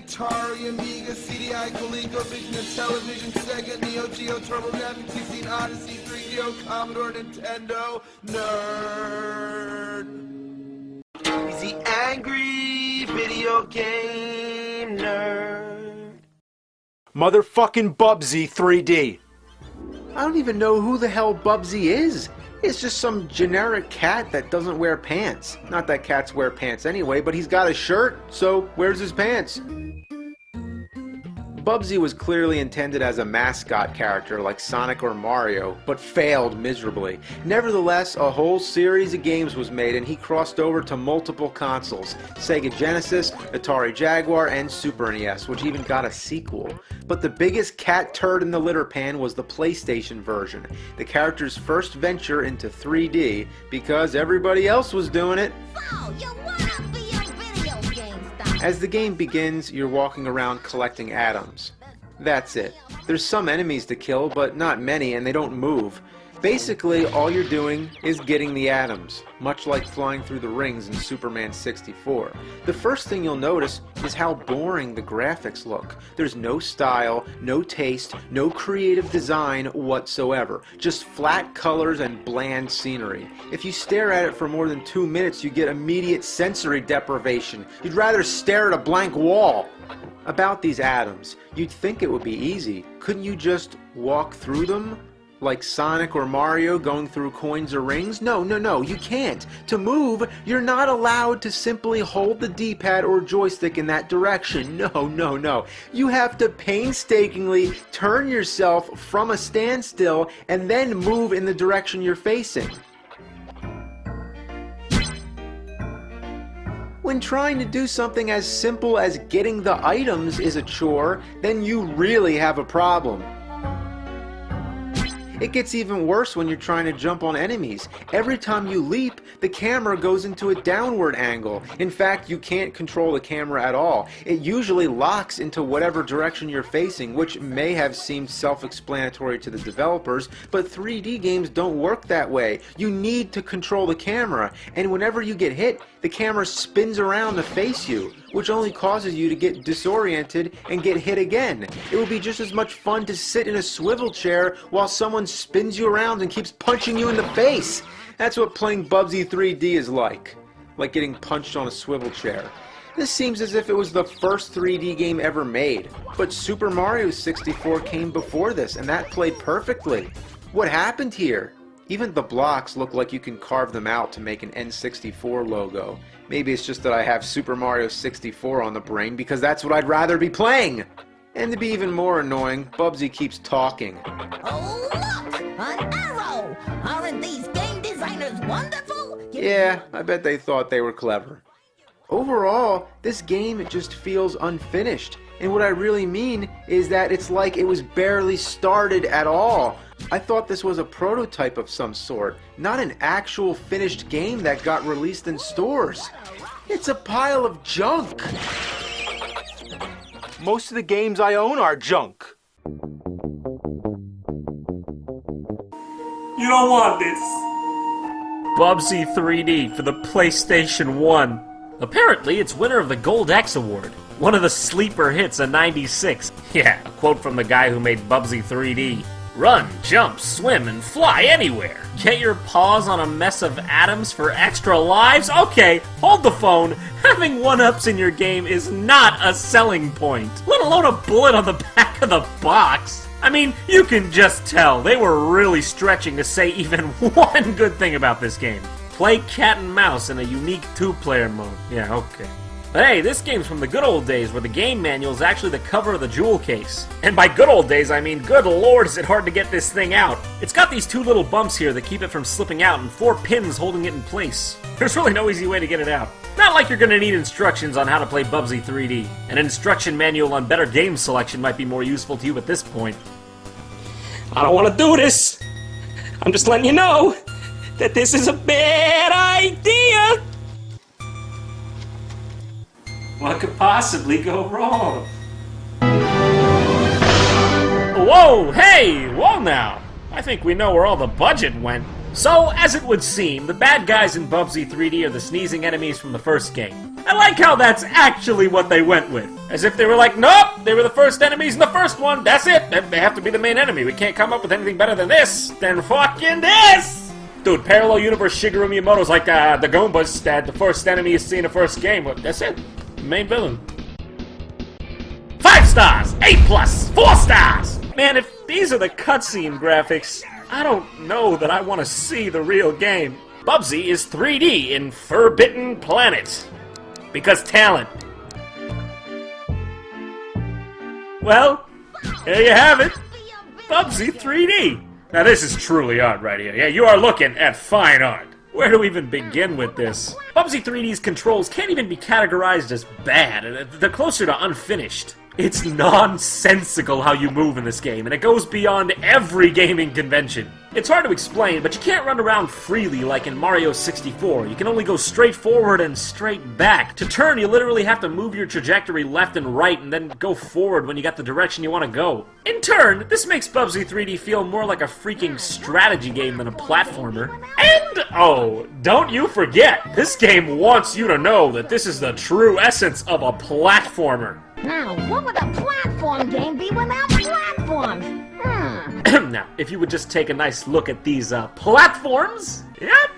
Atari, Amiga, CDI, ColecoVision, Intellivision, Sega, Neo Geo, TurboGrafx, PC, Odyssey, 3DO, Commodore, Nintendo, nerd. He's the angry video game nerd. Motherfucking Bubsy 3D. I don't even know who the hell Bubsy is. It's just some generic cat that doesn't wear pants. Not that cats wear pants anyway, but he's got a shirt, so where's his pants? Bubsy was clearly intended as a mascot character like Sonic or Mario, but failed miserably. Nevertheless, a whole series of games was made and he crossed over to multiple consoles: Sega Genesis, Atari Jaguar, and Super NES, which even got a sequel. But the biggest cat turd in the litter pan was the PlayStation version, the character's first venture into 3D, because everybody else was doing it. So, you wanna be a video game star? As the game begins, you're walking around collecting atoms. That's it. There's some enemies to kill, but not many, and they don't move. Basically, all you're doing is getting the atoms, much like flying through the rings in Superman 64. The first thing you'll notice is how boring the graphics look. There's no style, no taste, no creative design whatsoever. Just flat colors and bland scenery. If you stare at it for more than 2 minutes, you get immediate sensory deprivation. You'd rather stare at a blank wall. About these atoms, you'd think it would be easy. Couldn't you just walk through them? Like Sonic or Mario going through coins or rings? No, you can't. To move, you're not allowed to simply hold the D-pad or joystick in that direction. No. You have to painstakingly turn yourself from a standstill and then move in the direction you're facing. When trying to do something as simple as getting the items is a chore, then you really have a problem. It gets even worse when you're trying to jump on enemies. Every time you leap, the camera goes into a downward angle. In fact, you can't control the camera at all. It usually locks into whatever direction you're facing, which may have seemed self-explanatory to the developers, but 3D games don't work that way. You need to control the camera, and whenever you get hit, the camera spins around to face you, which only causes you to get disoriented and get hit again. It would be just as much fun to sit in a swivel chair while someone spins you around and keeps punching you in the face. That's what playing Bubsy 3D is like getting punched on a swivel chair. This seems as if it was the first 3D game ever made, but Super Mario 64 came before this, and that played perfectly. What happened here? Even the blocks look like you can carve them out to make an N64 logo. Maybe it's just that I have Super Mario 64 on the brain because that's what I'd rather be playing. And to be even more annoying, Bubsy keeps talking. Oh, look! An arrow! Aren't these game designers wonderful? Yeah, I bet they thought they were clever. Overall, this game just feels unfinished. And what I really mean is that it's like it was barely started at all. I thought this was a prototype of some sort, not an actual finished game that got released in stores. It's a pile of junk. Most of the games I own are junk. You don't want this. Bubsy 3D for the PlayStation 1. Apparently, it's winner of the Gold X Award. One of the sleeper hits of '96. Yeah, a quote from the guy who made Bubsy 3D. Run, jump, swim, and fly anywhere. Get your paws on a mess of atoms for extra lives? Okay, hold the phone. Having one-ups in your game is not a selling point, let alone a bullet on the back of the box. I mean, you can just tell they were really stretching to say even one good thing about this game. Play cat and mouse in a unique two-player mode. Yeah, okay. But hey, this game's from the good old days where the game manual is actually the cover of the jewel case. And by good old days, I mean good lord is it hard to get this thing out. It's got these two little bumps here that keep it from slipping out and 4 pins holding it in place. There's really no easy way to get it out. Not like you're gonna need instructions on how to play Bubsy 3D. An instruction manual on better game selection might be more useful to you at this point. I don't want to do this. I'm just letting you know that this is a bad idea. What could possibly go wrong? Whoa, hey, whoa now. I think we know where all the budget went. So, as it would seem, the bad guys in Bubsy 3D are the sneezing enemies from the first game. I like how that's actually what they went with. As if they were like, nope, they were the first enemies in the first one, that's it, they have to be the main enemy, we can't come up with anything better than this, than fucking this! Dude, Parallel Universe Shigeru Miyamoto's like, the Goombas, that the first enemy you see in the first game, well, that's it, main villain. 5 stars, 8+, 4 stars! Man, if these are the cutscene graphics, I don't know that I want to see the real game. Bubsy is 3D in Forbidden Planet. Because talent. Well, there you have it. Bubsy 3D. Now this is truly art right here. Yeah, you are looking at fine art. Where do we even begin with this? Bubsy 3D's controls can't even be categorized as bad. They're closer to unfinished. It's nonsensical how you move in this game, and it goes beyond every gaming convention. It's hard to explain, but you can't run around freely like in Mario 64. You can only go straight forward and straight back. To turn, you literally have to move your trajectory left and right and then go forward when you got the direction you want to go. In turn, this makes Bubsy 3D feel more like a freaking strategy game than a platformer. And, oh, don't you forget, this game wants you to know that this is the true essence of a platformer. Now, what would a platform game be without platforms? Now, if you would just take a nice look at these platforms, yep,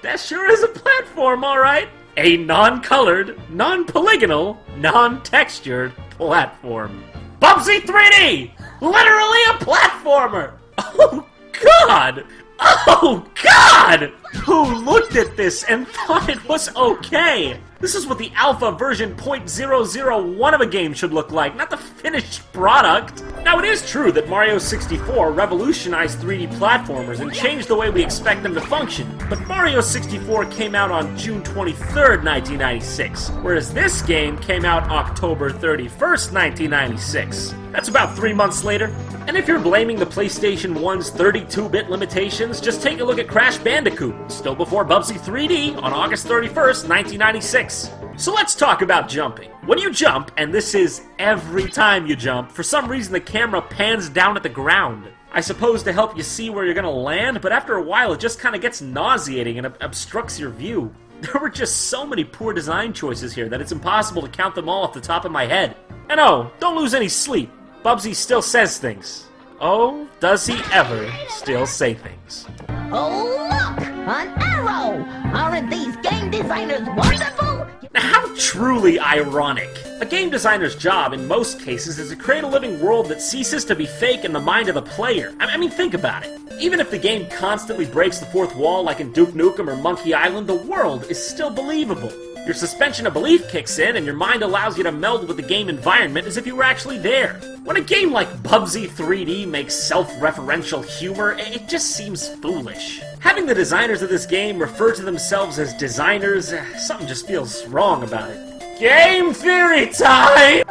that sure is a platform, alright. A non-colored, non-polygonal, non-textured platform. Bubsy 3D! Literally a platformer! Oh God! Oh God! Who looked at this and thought it was okay? This is what the alpha version .001 of a game should look like, not the finished product. Now, it is true that Mario 64 revolutionized 3D platformers and changed the way we expect them to function, but Mario 64 came out on June 23rd, 1996, whereas this game came out October 31st, 1996. That's about 3 months later. And if you're blaming the PlayStation 1's 32-bit limitations, just take a look at Crash Bandicoot, still before Bubsy 3D, on August 31st, 1996. So let's talk about jumping. When you jump, and this is every time you jump, for some reason the camera pans down at the ground. I suppose to help you see where you're gonna land, but after a while it just kinda gets nauseating and obstructs your view. There were just so many poor design choices here that it's impossible to count them all off the top of my head. And oh, don't lose any sleep. Bubsy still says things. Oh, does he ever still say things? Oh, look! An arrow! Aren't these game designers wonderful? Now, how truly ironic. A game designer's job, in most cases, is to create a living world that ceases to be fake in the mind of the player. I mean, think about it. Even if the game constantly breaks the fourth wall like in Duke Nukem or Monkey Island, the world is still believable. Your suspension of belief kicks in, and your mind allows you to meld with the game environment as if you were actually there. When a game like Bubsy 3D makes self-referential humor, it just seems foolish. Having the designers of this game refer to themselves as designers, something just feels wrong about it. Game theory time!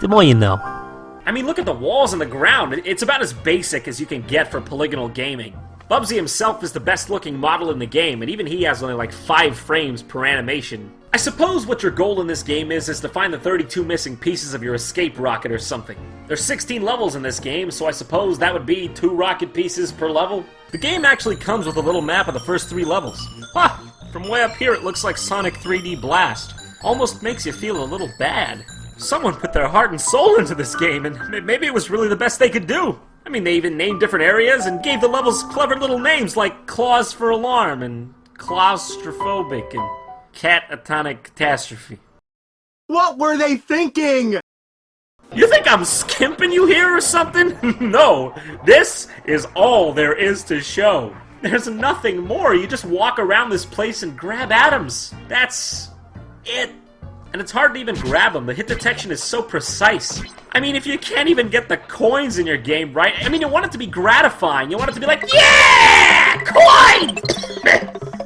The more you know. I mean, look at the walls and the ground. It's about as basic as you can get for polygonal gaming. Bubsy himself is the best looking model in the game, and even he has only like 5 frames per animation. I suppose what your goal in this game is to find the 32 missing pieces of your escape rocket or something. There's 16 levels in this game, so I suppose that would be 2 rocket pieces per level. The game actually comes with a little map of the first 3 levels. Ha! From way up here it looks like Sonic 3D Blast. Almost makes you feel a little bad. Someone put their heart and soul into this game, and maybe it was really the best they could do. I mean, they even named different areas and gave the levels clever little names like Claws for Alarm and Claustrophobic and Catatonic Catastrophe. What were they thinking? You think I'm skimping you here or something? No, this is all there is to show. There's nothing more. You just walk around this place and grab atoms. That's it. And it's hard to even grab them. The hit detection is so precise. I mean, if you can't even get the coins in your game right, I mean, you want it to be gratifying. You want it to be like, yeah! Coin!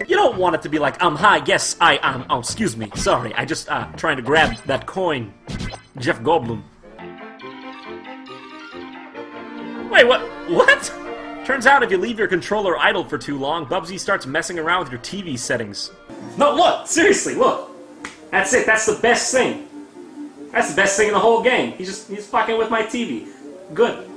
You don't want it to be like, hi, yes, oh, excuse me, sorry, I just, trying to grab that coin. Jeff Goldblum. Wait, what? Turns out if you leave your controller idle for too long, Bubsy starts messing around with your TV settings. No, look, seriously, look. That's it, that's the best thing. That's the best thing in the whole game. He's fucking with my TV. Good.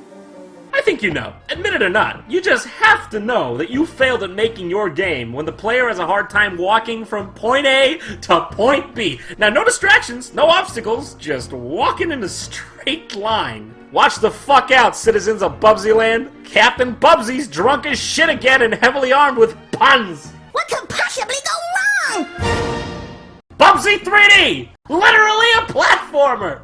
I think you know. Admit it or not, you just have to know that you failed at making your game when the player has a hard time walking from point A to point B. Now, no distractions, no obstacles, just walking in a straight line. Watch the fuck out, citizens of Bubsy Land. Captain Bubsy's drunk as shit again and heavily armed with puns. What could possibly go wrong? Bubsy 3D! Literally a platformer!